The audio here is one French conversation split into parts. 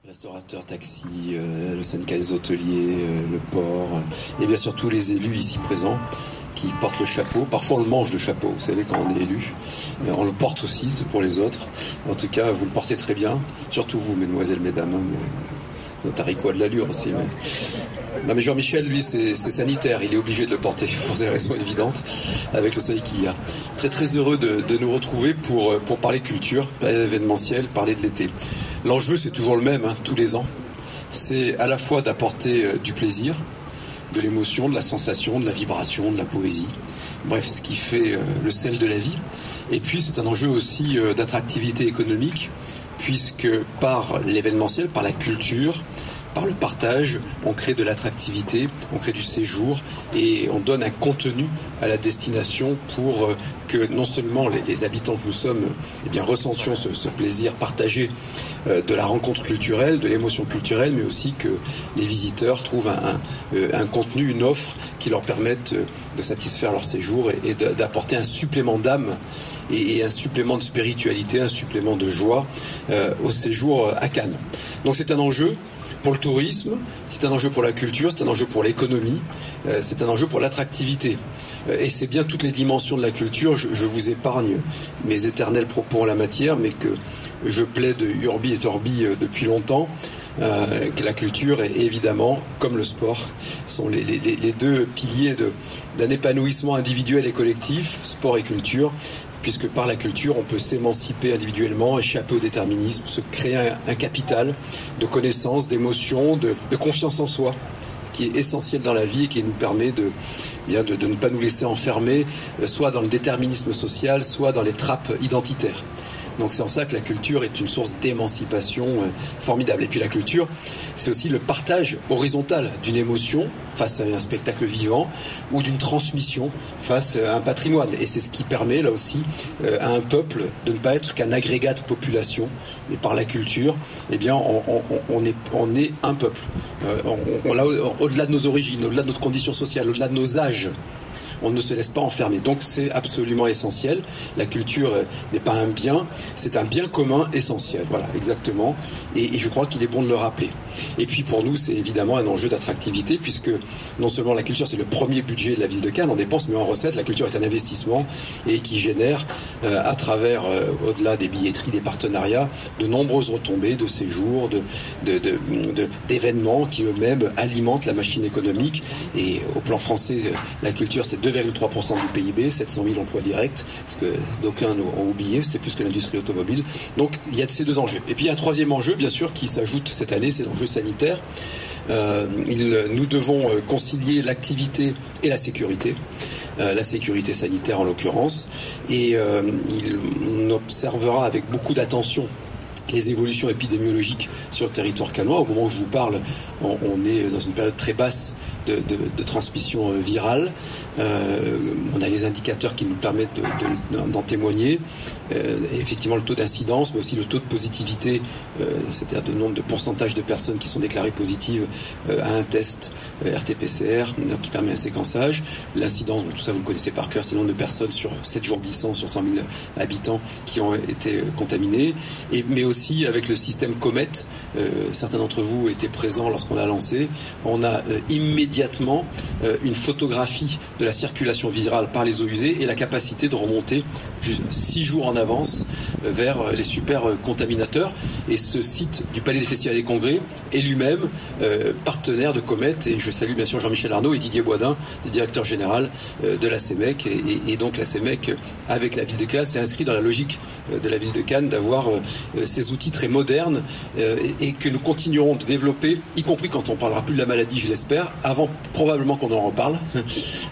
Restaurateurs, taxis, le syndicat des hôteliers, le port, et bien sûr tous les élus ici présents qui portent le chapeau. Parfois on le mange le chapeau, vous savez, quand on est élu. On le porte aussi pour les autres. En tout cas, vous le portez très bien, surtout vous, mesdemoiselles, mesdames. Notre haricot a de l'allure aussi. Non mais Jean-Michel, lui, c'est sanitaire, il est obligé de le porter pour des raisons évidentes, avec le soleil qu'il y a. Très très heureux de nous retrouver pour parler culture, parler d'événementiel, parler de l'été. L'enjeu, c'est toujours le même, tous les ans. C'est à la fois d'apporter du plaisir, de l'émotion, de la sensation, de la vibration, de la poésie. Bref, ce qui fait le sel de la vie. Et puis, c'est un enjeu aussi d'attractivité économique, puisque par l'événementiel, par la culture, par le partage, on crée de l'attractivité, on crée du séjour et on donne un contenu à la destination pour que non seulement les habitants que nous sommes ressentions ce plaisir partagé de la rencontre culturelle, de l'émotion culturelle, mais aussi que les visiteurs trouvent un contenu, une offre qui leur permette de satisfaire leur séjour et d'apporter un supplément d'âme et un supplément de spiritualité, un supplément de joie au séjour à Cannes. Donc c'est un enjeu pour le tourisme, c'est un enjeu pour la culture, c'est un enjeu pour l'économie, c'est un enjeu pour l'attractivité. Et c'est bien toutes les dimensions de la culture. Je vous épargne mes éternels propos en la matière, mais que je plaide urbi et orbi depuis longtemps, que la culture est évidemment, comme le sport, sont les deux piliers d'un épanouissement individuel et collectif, sport et culture, puisque par la culture, on peut s'émanciper individuellement, échapper au déterminisme, se créer un capital de connaissances, d'émotions, de confiance en soi, qui est essentiel dans la vie et qui nous permet de ne pas nous laisser enfermer, soit dans le déterminisme social, soit dans les trappes identitaires. Donc c'est en ça que la culture est une source d'émancipation formidable. Et puis la culture, c'est aussi le partage horizontal d'une émotion face à un spectacle vivant ou d'une transmission face à un patrimoine. Et c'est ce qui permet là aussi à un peuple de ne pas être qu'un agrégat de population, mais par la culture, on est un peuple. Au-delà de nos origines, au-delà de notre condition sociale, au-delà de nos âges, on ne se laisse pas enfermer. Donc c'est absolument essentiel. La culture n'est pas un bien, c'est un bien commun essentiel. Voilà, exactement. Et je crois qu'il est bon de le rappeler. Et puis pour nous, c'est évidemment un enjeu d'attractivité, puisque non seulement la culture, c'est le premier budget de la ville de Cannes en dépenses, mais en recettes, la culture est un investissement et qui génère, à travers, au-delà des billetteries, des partenariats, de nombreuses retombées, de séjours, d'événements qui eux-mêmes alimentent la machine économique. Et au plan français, la culture, c'est 2,3% du PIB, 700 000 emplois directs, ce que d'aucuns ont oublié, c'est plus que l'industrie automobile. Donc il y a ces deux enjeux. Et puis il y a un troisième enjeu, bien sûr, qui s'ajoute cette année, c'est l'enjeu sanitaire. Nous devons concilier l'activité et la sécurité sanitaire en l'occurrence, et on observera avec beaucoup d'attention les évolutions épidémiologiques sur le territoire cannois. Au moment où je vous parle, on est dans une période très basse de transmission virale. On a les indicateurs qui nous permettent d'en témoigner. Effectivement, le taux d'incidence, mais aussi le taux de positivité, c'est-à-dire le nombre de pourcentage de personnes qui sont déclarées positives à un test RT-PCR, donc qui permet un séquençage. L'incidence, tout ça vous le connaissez par cœur, c'est le nombre de personnes sur 7 jours glissants sur 100 000 habitants qui ont été contaminées. Mais aussi avec le système Comet, certains d'entre vous étaient présents lorsqu'on l'a lancé. On a immédiatement une photographie de la circulation virale par les eaux usées et la capacité de remonter 6 jours en avance vers les super contaminateurs. Et ce site du Palais des Festivals et des Congrès est lui-même partenaire de Comet. Et je salue bien sûr Jean-Michel Arnaud et Didier Boisdin, le directeur général de la CEMEC. Et donc la CEMEC, avec la ville de Cannes, s'est inscrit dans la logique de la ville de Cannes d'avoir ces outils très modernes et que nous continuerons de développer, y compris quand on parlera plus de la maladie, je l'espère, avant probablement qu'on en reparle.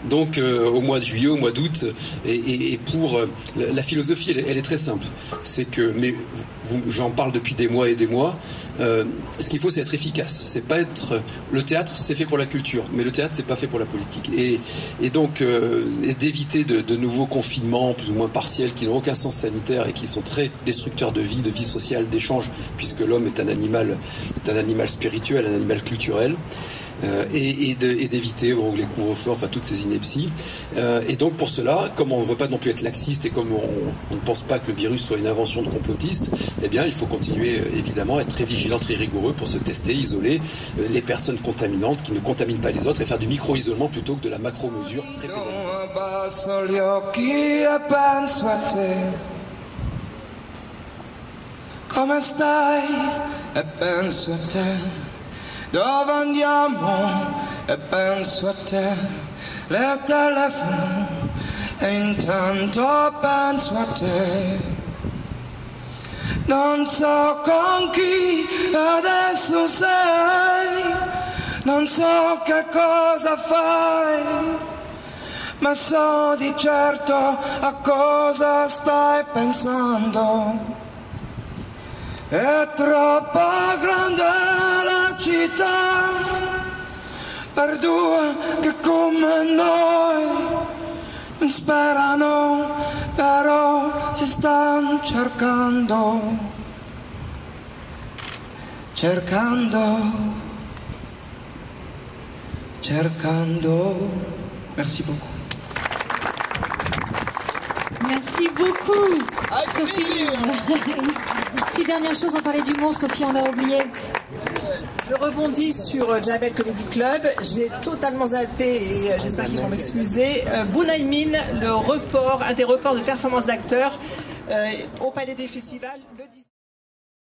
Donc au mois de juillet, au mois d'août, et pour la philosophie, elle est très simple. C'est que, mais j'en parle depuis des mois et des mois. Ce qu'il faut, c'est être efficace. C'est pas être. Le théâtre, c'est fait pour la culture, mais le théâtre, c'est pas fait pour la politique. Et donc d'éviter de nouveaux confinements plus ou moins partiels qui n'ont aucun sens sanitaire et qui sont très destructeurs de vie sociale, d'échange, puisque l'homme est un animal spirituel, un animal culturel. et d'éviter les couvre-feux, enfin toutes ces inepties. Et donc pour cela, comme on ne veut pas non plus être laxiste et comme on ne pense pas que le virus soit une invention de complotistes, eh bien il faut continuer évidemment à être très vigilant, très rigoureux pour se tester, isoler les personnes contaminantes qui ne contaminent pas les autres et faire du micro-isolement plutôt que de la macro-mesure très pénalisante. Come stai? E penso a te. Dove andiamo? E penso a te. Lei al telefono e intanto penso a te. Non so con chi adesso sei, non so che cosa fai, ma so di certo a cosa stai pensando. È troppo grande la città per due che come noi non sperano, però si stanno cercando. Merci beaucoup. Merci beaucoup, Sophie. Petite dernière chose, on parlait d'humour, Sophie, on a oublié. Je rebondis sur Jamel Comedy Club. J'ai totalement zappé et j'espère qu'ils vont m'excuser. Bunaimin, un des reports de performance d'acteurs au Palais des Festivals le 10